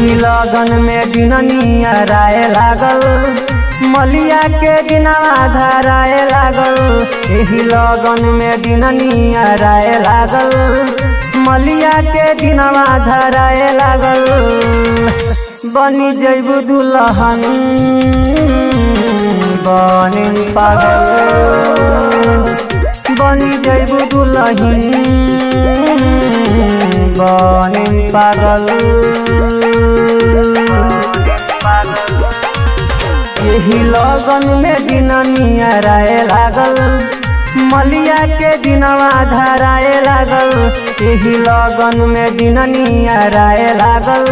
एही लगन में दिननिया राय लागल, मलिया के दिनवा धराए लागल। एही लगन में दिननिया राय लागल, मलिया के दिनवा धराए लागल। बनी जैबू दुल्हन बनी पागल, बनी जैबू दुल्हन बनी पागल। यही लगन में दिननिया राय लागल, मलिया के दिनवा धराए लागल। यही लगन में दिननिया राय लागल,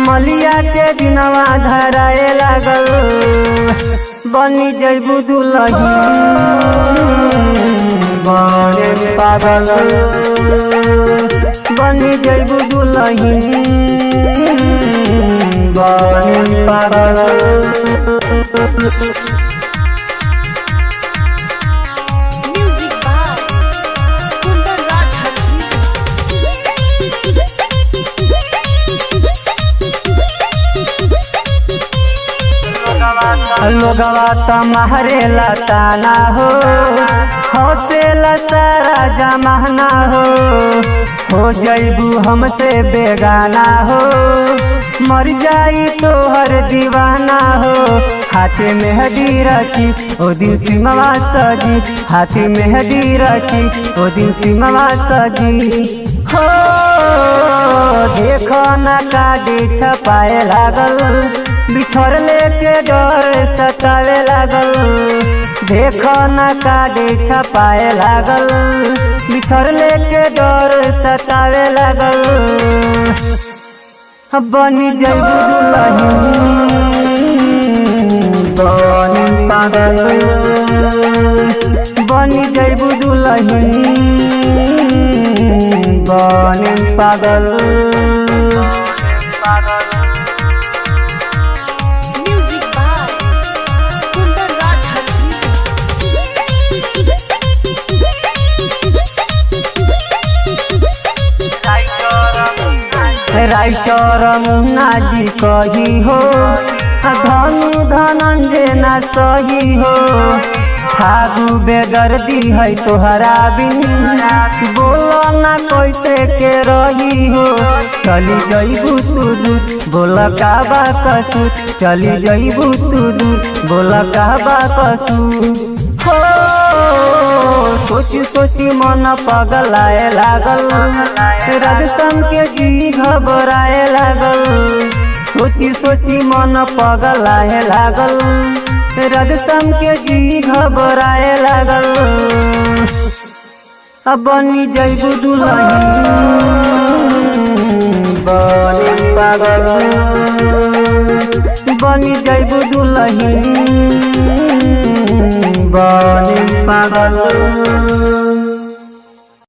मलिया के दिनवा धराए लागल। बनी जैबू दुल्हन बनी पागल, बनी जैबू दुल्हन बनी पागल। Music by Kundan Raj Harsi। लोगवा तुम्हारे लताना हो, हौसला सारा जमाना हो जैबू हमसे बेगाना हो, मर जाई तो हर दीवाना हो। हाथे मेहदी रची ओ दिन सिमवा सजी, हाथे मेहदी रची ओ दिन सिमवा सजी हो। देखो न काडी छपाए लागल, बिछड़ लेके डर सतावे लागल। देखो न काडी छपाए लागल, बिछड़ लेके डर सतावे लागल। बनी जैबू दुल्हन बनी पागल, बनी जैबू दुल्हन बनी पागल। Music by Kundan Raj Harsi। Writer Munna ji कही हो, धनु धनंजय न सही हो। फागु बेदर्दी है तोहरा बिन, बोलो न कैसे के रही हो। चली जैबू तू दूर, बोल का बा कसूर, चली जैबू तू दूर, बोल का बा कसूर हो। सोची सोची मन पगलाए लागल, रदसम के जी घबराए लागल। सोची सोची मन पगलाए लागल, रदसम के जी घबराए लागल। अब बनी जैबू दुल्हन बनी पागल, बनी जैबू दुल्हन बनी पागल।